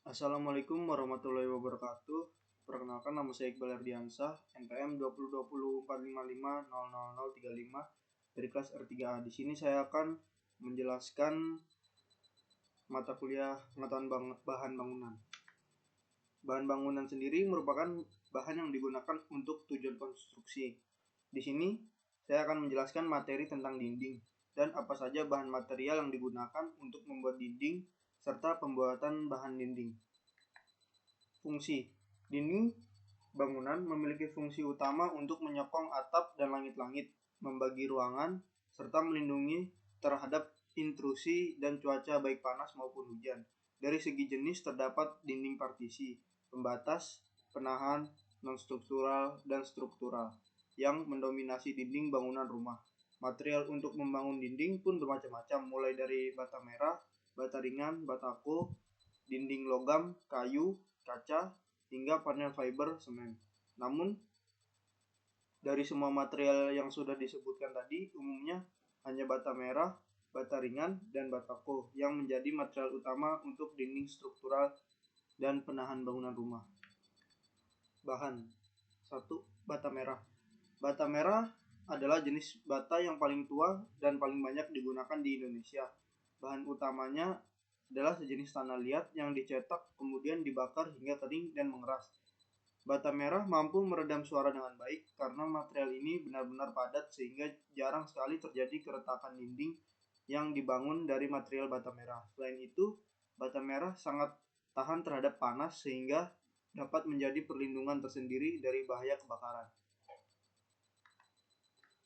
Assalamualaikum warahmatullahi wabarakatuh. Perkenalkan, nama saya Iqbal Ardiansah, NPM 202045500035 dari kelas R3A. Di sini saya akan menjelaskan mata kuliah pengetahuan bahan bangunan. Bahan bangunan sendiri merupakan bahan yang digunakan untuk tujuan konstruksi. Di sini saya akan menjelaskan materi tentang dinding dan apa saja bahan material yang digunakan untuk membuat dinding serta pembuatan bahan dinding. Fungsi dinding bangunan memiliki fungsi utama untuk menyokong atap dan langit-langit, membagi ruangan, serta melindungi terhadap intrusi dan cuaca baik panas maupun hujan. Dari segi jenis terdapat dinding partisi, pembatas, penahan, non-struktural, dan struktural yang mendominasi dinding bangunan rumah. Material untuk membangun dinding pun bermacam-macam, mulai dari bata merah, bata ringan, batako, dinding logam, kayu, kaca, hingga panel fiber semen. Namun, dari semua material yang sudah disebutkan tadi, umumnya hanya bata merah, bata ringan, dan batako yang menjadi material utama untuk dinding struktural dan penahan bangunan rumah. Bahan 1. Bata merah. Bata merah adalah jenis bata yang paling tua dan paling banyak digunakan di Indonesia. Bahan utamanya adalah sejenis tanah liat yang dicetak kemudian dibakar hingga kering dan mengeras. Bata merah mampu meredam suara dengan baik karena material ini benar-benar padat sehingga jarang sekali terjadi keretakan dinding yang dibangun dari material bata merah. Selain itu, bata merah sangat tahan terhadap panas sehingga dapat menjadi perlindungan tersendiri dari bahaya kebakaran.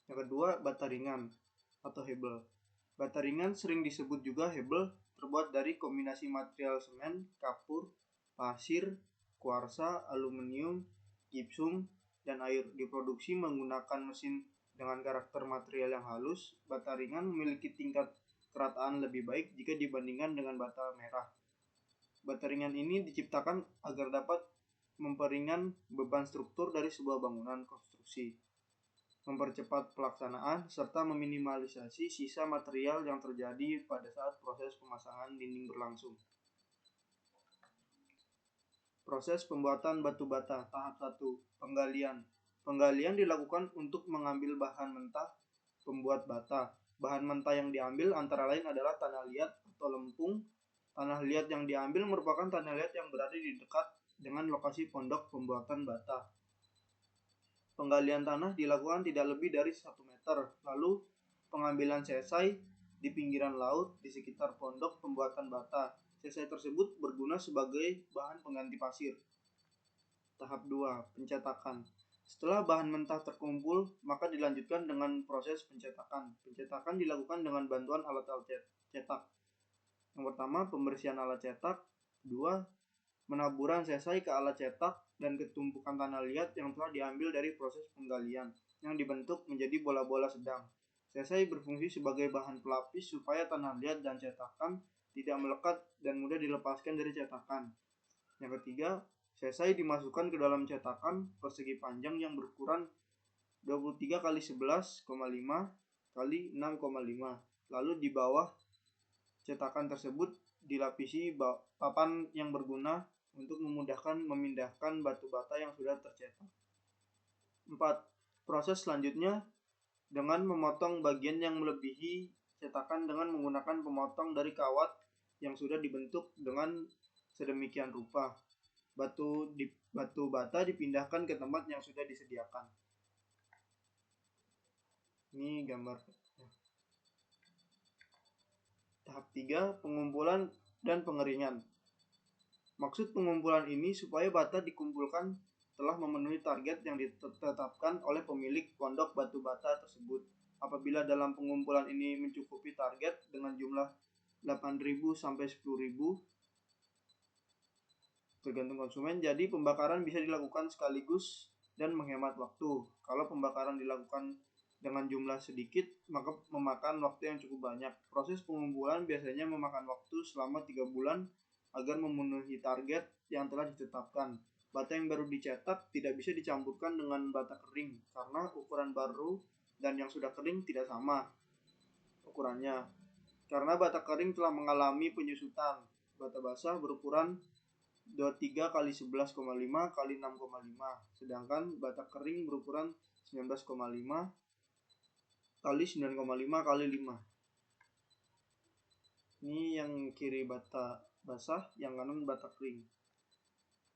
Yang kedua, bata ringan atau hebel. Bata ringan sering disebut juga hebel, terbuat dari kombinasi material semen, kapur, pasir, kuarsa, aluminium, gipsum, dan air. Diproduksi menggunakan mesin dengan karakter material yang halus. Bata ringan memiliki tingkat kerataan lebih baik jika dibandingkan dengan bata merah. Bata ringan ini diciptakan agar dapat memperingan beban struktur dari sebuah bangunan konstruksi, mempercepat pelaksanaan, serta meminimalisasi sisa material yang terjadi pada saat proses pemasangan dinding berlangsung. Proses pembuatan batu bata. Tahap 1. Penggalian. Penggalian dilakukan untuk mengambil bahan mentah pembuat bata. Bahan mentah yang diambil antara lain adalah tanah liat atau lempung. Tanah liat yang diambil merupakan tanah liat yang berada di dekat dengan lokasi pondok pembuatan bata. Penggalian tanah dilakukan tidak lebih dari 1 meter. Lalu pengambilan sesai di pinggiran laut di sekitar pondok pembuatan bata. Sesai tersebut berguna sebagai bahan pengganti pasir. Tahap 2. Pencetakan. Setelah bahan mentah terkumpul, maka dilanjutkan dengan proses pencetakan. Pencetakan dilakukan dengan bantuan alat-alat cetak. Yang pertama, pembersihan alat cetak. 2. Menaburan sesai ke alat cetak dan ketumpukan tanah liat yang telah diambil dari proses penggalian, yang dibentuk menjadi bola-bola sedang. Sesai berfungsi sebagai bahan pelapis supaya tanah liat dan cetakan tidak melekat dan mudah dilepaskan dari cetakan. Yang ketiga, sesai dimasukkan ke dalam cetakan persegi panjang yang berukuran 23 x 11,5 x 6,5. Lalu di bawah cetakan tersebut dilapisi papan yang berguna untuk memudahkan memindahkan batu bata yang sudah tercetak. 4. Proses selanjutnya dengan memotong bagian yang melebihi cetakan dengan menggunakan pemotong dari kawat yang sudah dibentuk dengan sedemikian rupa. Batu bata dipindahkan ke tempat yang sudah disediakan. Ini gambar. Tahap 3. Pengumpulan dan pengeringan. Maksud pengumpulan ini supaya bata dikumpulkan telah memenuhi target yang ditetapkan oleh pemilik pondok batu bata tersebut. Apabila dalam pengumpulan ini mencukupi target dengan jumlah 8.000 sampai 10.000 tergantung konsumen, jadi pembakaran bisa dilakukan sekaligus dan menghemat waktu. Kalau pembakaran dilakukan dengan jumlah sedikit, maka memakan waktu yang cukup banyak. Proses pengumpulan biasanya memakan waktu selama 3 bulan agar memenuhi target yang telah ditetapkan. Bata yang baru dicetak tidak bisa dicampurkan dengan bata kering karena ukuran baru dan yang sudah kering tidak sama ukurannya. Karena bata kering telah mengalami penyusutan, bata basah berukuran 23 kali 11,5 kali 6,5. Sedangkan bata kering berukuran 19,5 kali 9,5 kali 5. Ini yang kiri bata basah, yang kanan bata kering.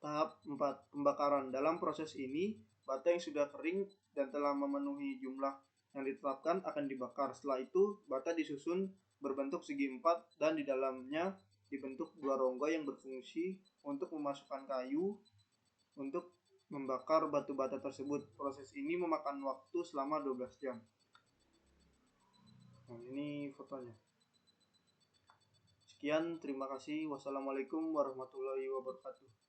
Tahap 4, pembakaran. Dalam proses ini, bata yang sudah kering dan telah memenuhi jumlah yang ditetapkan akan dibakar. Setelah itu, bata disusun berbentuk segi empat dan di dalamnya dibentuk dua rongga yang berfungsi untuk memasukkan kayu untuk membakar batu bata tersebut. Proses ini memakan waktu selama 12 jam. Nah, ini fotonya. Sekian, terima kasih. Wassalamualaikum warahmatullahi wabarakatuh.